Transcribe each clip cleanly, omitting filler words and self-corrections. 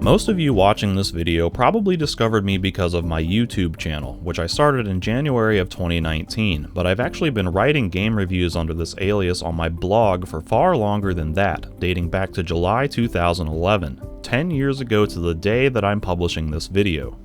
Most of you watching this video probably discovered me because of my YouTube channel, which I started in January of 2019, but I've actually been writing game reviews under this alias on my blog for far longer than that, dating back to July 2011, 10 years ago to the day that I'm publishing this video.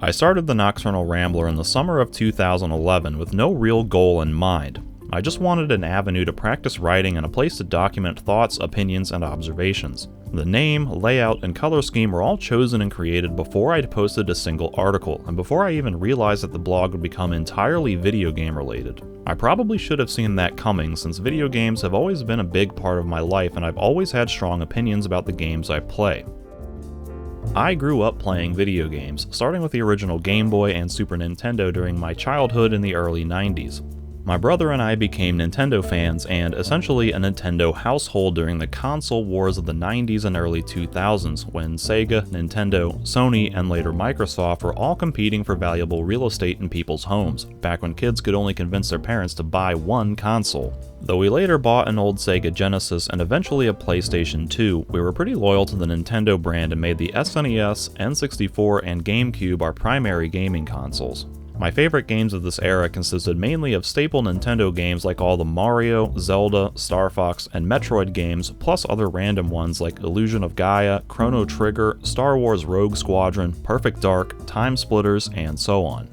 I started the Nocturnal Rambler in the summer of 2011 with no real goal in mind. I just wanted an avenue to practice writing and a place to document thoughts, opinions, and observations. The name, layout, and color scheme were all chosen and created before I'd posted a single article, and before I even realized that the blog would become entirely video game related. I probably should have seen that coming, since video games have always been a big part of my life and I've always had strong opinions about the games I play. I grew up playing video games, starting with the original Game Boy and Super Nintendo during my childhood in the early 90s. My brother and I became Nintendo fans and essentially a Nintendo household during the console wars of the 90s and early 2000s, when Sega, Nintendo, Sony, and later Microsoft were all competing for valuable real estate in people's homes, back when kids could only convince their parents to buy one console. Though we later bought an old Sega Genesis and eventually a PlayStation 2, we were pretty loyal to the Nintendo brand and made the SNES, N64, and GameCube our primary gaming consoles. My favorite games of this era consisted mainly of staple Nintendo games like all the Mario, Zelda, Star Fox, and Metroid games, plus other random ones like Illusion of Gaia, Chrono Trigger, Star Wars Rogue Squadron, Perfect Dark, Time Splitters, and so on.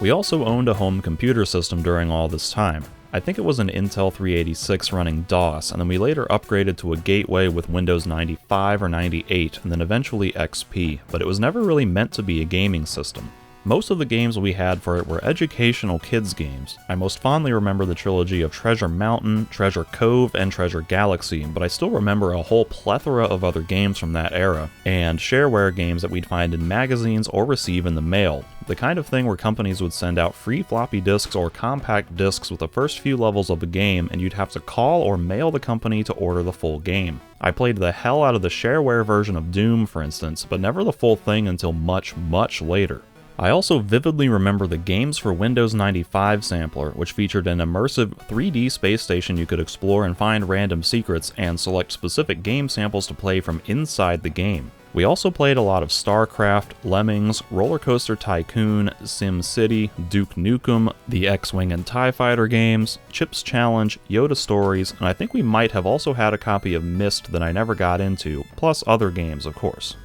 We also owned a home computer system during all this time. I think it was an Intel 386 running DOS, and then we later upgraded to a gateway with Windows 95 or 98, and then eventually XP, but it was never really meant to be a gaming system. Most of the games we had for it were educational kids games. I most fondly remember the trilogy of Treasure Mountain, Treasure Cove, and Treasure Galaxy, but I still remember a whole plethora of other games from that era, and shareware games that we'd find in magazines or receive in the mail. The kind of thing where companies would send out free floppy disks or compact disks with the first few levels of the game, and you'd have to call or mail the company to order the full game. I played the hell out of the shareware version of Doom, for instance, but never the full thing until much, much later. I also vividly remember the Games for Windows 95 sampler, which featured an immersive 3D space station you could explore and find random secrets, and select specific game samples to play from inside the game. We also played a lot of StarCraft, Lemmings, Roller Coaster Tycoon, SimCity, Duke Nukem, the X-Wing and TIE Fighter games, Chips Challenge, Yoda Stories, and I think we might have also had a copy of Myst that I never got into, plus other games of course.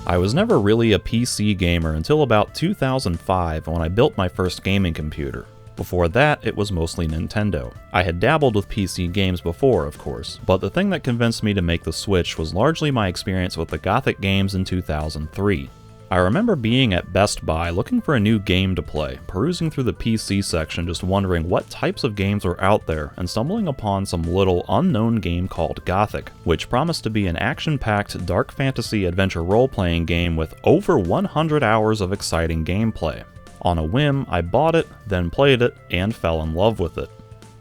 I was never really a PC gamer until about 2005 when I built my first gaming computer. Before that, it was mostly Nintendo. I had dabbled with PC games before, of course, but the thing that convinced me to make the switch was largely my experience with the Gothic games in 2003. I remember being at Best Buy looking for a new game to play, perusing through the PC section just wondering what types of games were out there, and stumbling upon some little unknown game called Gothic, which promised to be an action-packed dark fantasy adventure role-playing game with over 100 hours of exciting gameplay. On a whim, I bought it, then played it, and fell in love with it.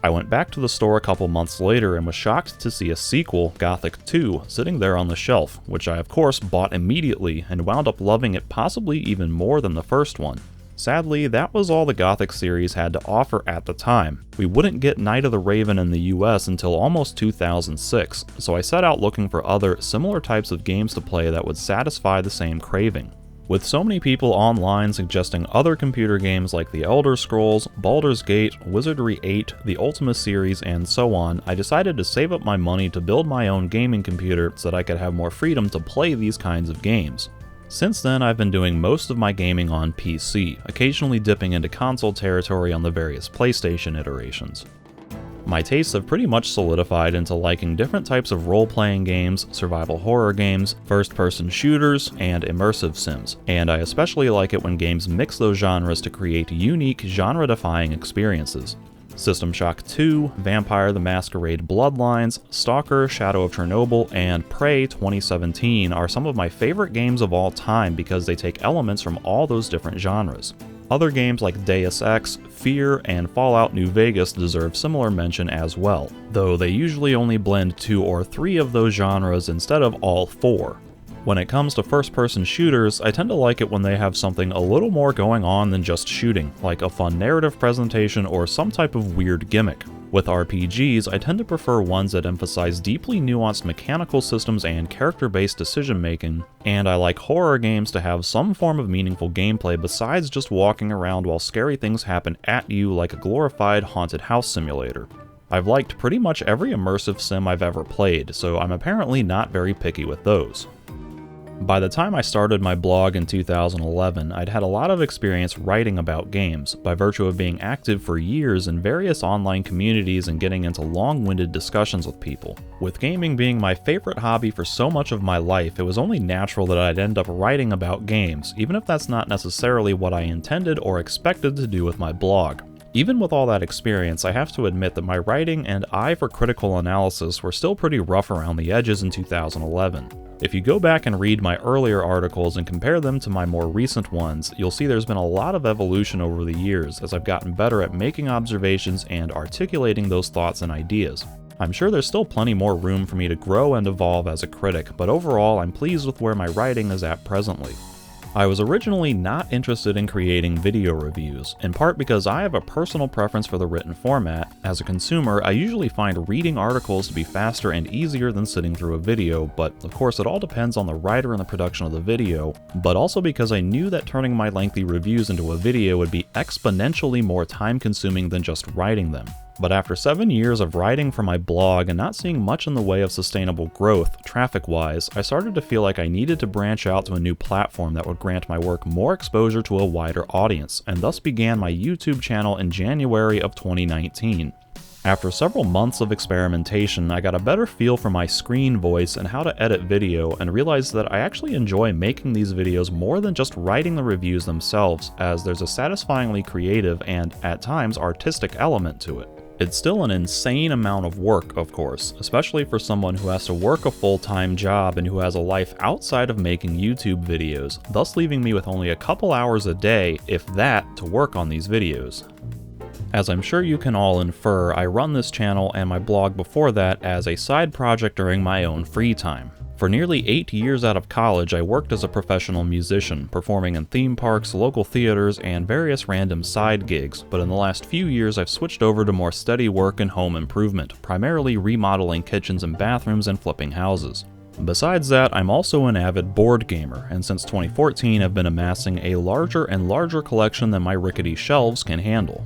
I went back to the store a couple months later and was shocked to see a sequel, Gothic 2, sitting there on the shelf, which I of course bought immediately and wound up loving it possibly even more than the first one. Sadly, that was all the Gothic series had to offer at the time. We wouldn't get Night of the Raven in the US until almost 2006, so I set out looking for other similar types of games to play that would satisfy the same craving. With so many people online suggesting other computer games like The Elder Scrolls, Baldur's Gate, Wizardry 8, the Ultima series, and so on, I decided to save up my money to build my own gaming computer so that I could have more freedom to play these kinds of games. Since then, I've been doing most of my gaming on PC, occasionally dipping into console territory on the various PlayStation iterations. My tastes have pretty much solidified into liking different types of role-playing games, survival horror games, first-person shooters, and immersive sims, and I especially like it when games mix those genres to create unique, genre-defying experiences. System Shock 2, Vampire the Masquerade Bloodlines, Stalker Shadow of Chernobyl, and Prey 2017 are some of my favorite games of all time because they take elements from all those different genres. Other games like Deus Ex, Fear, and Fallout New Vegas deserve similar mention as well, though they usually only blend 2 or 3 of those genres instead of all 4. When it comes to first-person shooters, I tend to like it when they have something a little more going on than just shooting, like a fun narrative presentation or some type of weird gimmick. With RPGs, I tend to prefer ones that emphasize deeply nuanced mechanical systems and character-based decision-making, and I like horror games to have some form of meaningful gameplay besides just walking around while scary things happen at you like a glorified haunted house simulator. I've liked pretty much every immersive sim I've ever played, so I'm apparently not very picky with those. By the time I started my blog in 2011, I'd had a lot of experience writing about games, by virtue of being active for years in various online communities and getting into long-winded discussions with people. With gaming being my favorite hobby for so much of my life, it was only natural that I'd end up writing about games, even if that's not necessarily what I intended or expected to do with my blog. Even with all that experience, I have to admit that my writing and eye for critical analysis were still pretty rough around the edges in 2011. If you go back and read my earlier articles and compare them to my more recent ones, you'll see there's been a lot of evolution over the years as I've gotten better at making observations and articulating those thoughts and ideas. I'm sure there's still plenty more room for me to grow and evolve as a critic, but overall I'm pleased with where my writing is at presently. I was originally not interested in creating video reviews, in part because I have a personal preference for the written format. As a consumer, I usually find reading articles to be faster and easier than sitting through a video, but of course it all depends on the writer and the production of the video, but also because I knew that turning my lengthy reviews into a video would be exponentially more time-consuming than just writing them. But after 7 years of writing for my blog and not seeing much in the way of sustainable growth, traffic-wise, I started to feel like I needed to branch out to a new platform that would grant my work more exposure to a wider audience, and thus began my YouTube channel in January of 2019. After several months of experimentation, I got a better feel for my screen voice and how to edit video, and realized that I actually enjoy making these videos more than just writing the reviews themselves, as there's a satisfyingly creative and, at times, artistic element to it. It's still an insane amount of work, of course, especially for someone who has to work a full-time job and who has a life outside of making YouTube videos, thus leaving me with only a couple hours a day, if that, to work on these videos. As I'm sure you can all infer, I run this channel and my blog before that as a side project during my own free time. For nearly 8 years out of college, I worked as a professional musician, performing in theme parks, local theaters, and various random side gigs, but in the last few years I've switched over to more steady work in home improvement, primarily remodeling kitchens and bathrooms and flipping houses. Besides that, I'm also an avid board gamer, and since 2014 I've been amassing a larger and larger collection than my rickety shelves can handle.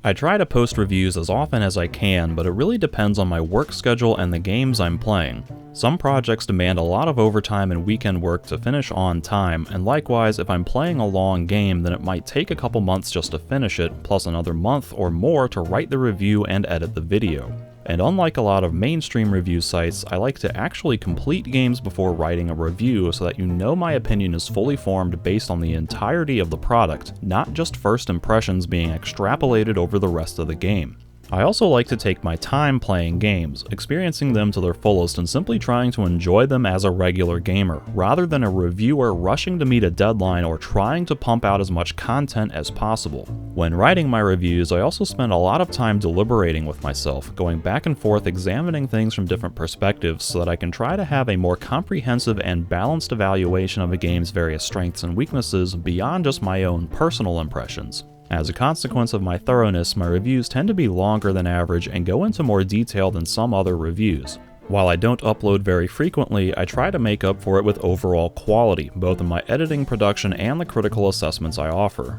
I try to post reviews as often as I can, but it really depends on my work schedule and the games I'm playing. Some projects demand a lot of overtime and weekend work to finish on time, and likewise, if I'm playing a long game, then it might take a couple months just to finish it, plus another month or more to write the review and edit the video. And unlike a lot of mainstream review sites, I like to actually complete games before writing a review so that you know my opinion is fully formed based on the entirety of the product, not just first impressions being extrapolated over the rest of the game. I also like to take my time playing games, experiencing them to their fullest and simply trying to enjoy them as a regular gamer, rather than a reviewer rushing to meet a deadline or trying to pump out as much content as possible. When writing my reviews, I also spend a lot of time deliberating with myself, going back and forth examining things from different perspectives so that I can try to have a more comprehensive and balanced evaluation of a game's various strengths and weaknesses beyond just my own personal impressions. As a consequence of my thoroughness, my reviews tend to be longer than average and go into more detail than some other reviews. While I don't upload very frequently, I try to make up for it with overall quality, both in my editing, production, and the critical assessments I offer.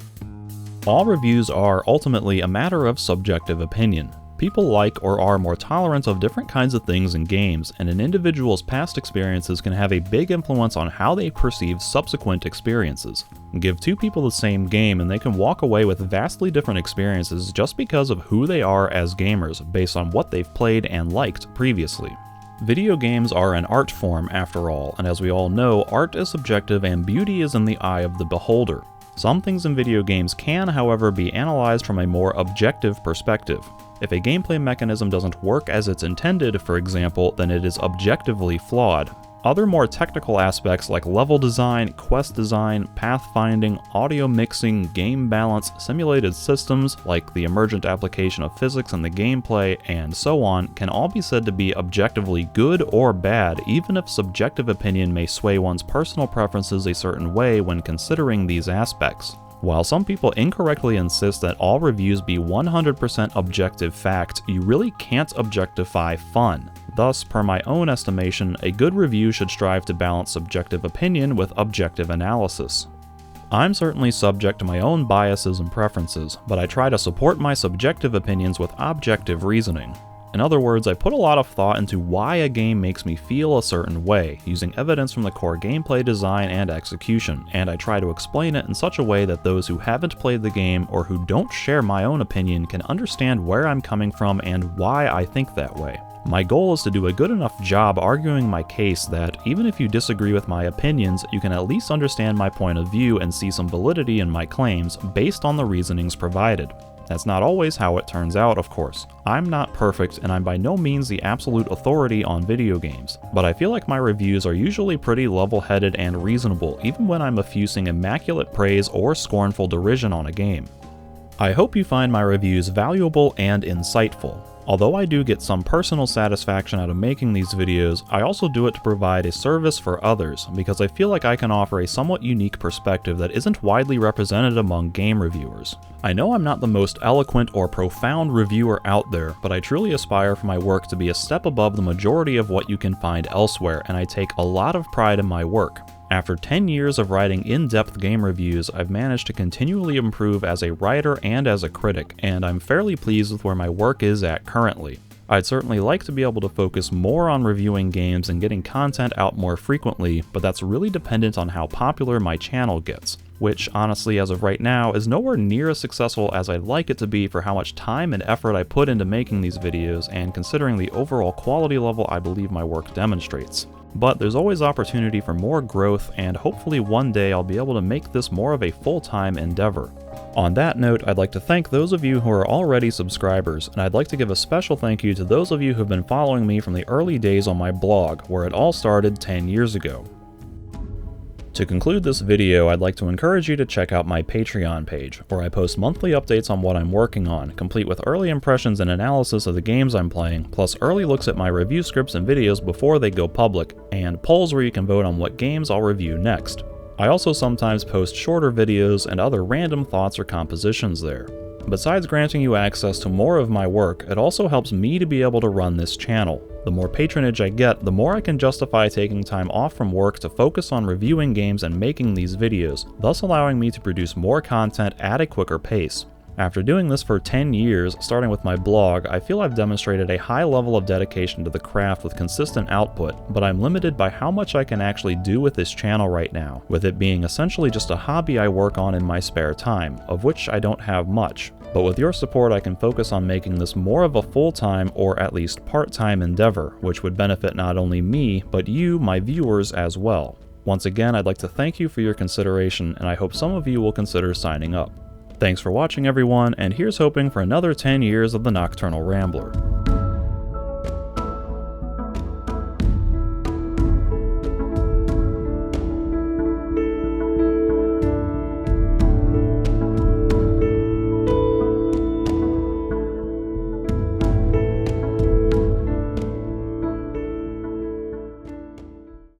All reviews are ultimately a matter of subjective opinion. People like or are more tolerant of different kinds of things in games, and an individual's past experiences can have a big influence on how they perceive subsequent experiences. Give two people the same game and they can walk away with vastly different experiences just because of who they are as gamers, based on what they've played and liked previously. Video games are an art form after all, and as we all know, art is subjective and beauty is in the eye of the beholder. Some things in video games can, however, be analyzed from a more objective perspective. If a gameplay mechanism doesn't work as it's intended, for example, then it is objectively flawed. Other more technical aspects like level design, quest design, pathfinding, audio mixing, game balance, simulated systems like the emergent application of physics in the gameplay, and so on, can all be said to be objectively good or bad, even if subjective opinion may sway one's personal preferences a certain way when considering these aspects. While some people incorrectly insist that all reviews be 100% objective fact, you really can't objectify fun. Thus, per my own estimation, a good review should strive to balance subjective opinion with objective analysis. I'm certainly subject to my own biases and preferences, but I try to support my subjective opinions with objective reasoning. In other words, I put a lot of thought into why a game makes me feel a certain way, using evidence from the core gameplay design and execution, and I try to explain it in such a way that those who haven't played the game or who don't share my own opinion can understand where I'm coming from and why I think that way. My goal is to do a good enough job arguing my case that, even if you disagree with my opinions, you can at least understand my point of view and see some validity in my claims based on the reasonings provided. That's not always how it turns out, of course. I'm not perfect, and I'm by no means the absolute authority on video games, but I feel like my reviews are usually pretty level-headed and reasonable, even when I'm effusing immaculate praise or scornful derision on a game. I hope you find my reviews valuable and insightful. Although I do get some personal satisfaction out of making these videos, I also do it to provide a service for others, because I feel like I can offer a somewhat unique perspective that isn't widely represented among game reviewers. I know I'm not the most eloquent or profound reviewer out there, but I truly aspire for my work to be a step above the majority of what you can find elsewhere, and I take a lot of pride in my work. After 10 years of writing in-depth game reviews, I've managed to continually improve as a writer and as a critic, and I'm fairly pleased with where my work is at currently. I'd certainly like to be able to focus more on reviewing games and getting content out more frequently, but that's really dependent on how popular my channel gets, which honestly as of right now is nowhere near as successful as I'd like it to be for how much time and effort I put into making these videos and considering the overall quality level I believe my work demonstrates. But there's always opportunity for more growth, and hopefully one day I'll be able to make this more of a full-time endeavor. On that note, I'd like to thank those of you who are already subscribers, and I'd like to give a special thank you to those of you who've been following me from the early days on my blog, where it all started 10 years ago. To conclude this video, I'd like to encourage you to check out my Patreon page, where I post monthly updates on what I'm working on, complete with early impressions and analysis of the games I'm playing, plus early looks at my review scripts and videos before they go public, and polls where you can vote on what games I'll review next. I also sometimes post shorter videos and other random thoughts or compositions there. Besides granting you access to more of my work, it also helps me to be able to run this channel. The more patronage I get, the more I can justify taking time off from work to focus on reviewing games and making these videos, thus allowing me to produce more content at a quicker pace. After doing this for 10 years, starting with my blog, I feel I've demonstrated a high level of dedication to the craft with consistent output, but I'm limited by how much I can actually do with this channel right now, with it being essentially just a hobby I work on in my spare time, of which I don't have much. But with your support, I can focus on making this more of a full-time or at least part-time endeavor, which would benefit not only me, but you, my viewers, as well. Once again, I'd like to thank you for your consideration, and I hope some of you will consider signing up. Thanks for watching everyone, and here's hoping for another 10 years of the Nocturnal Rambler.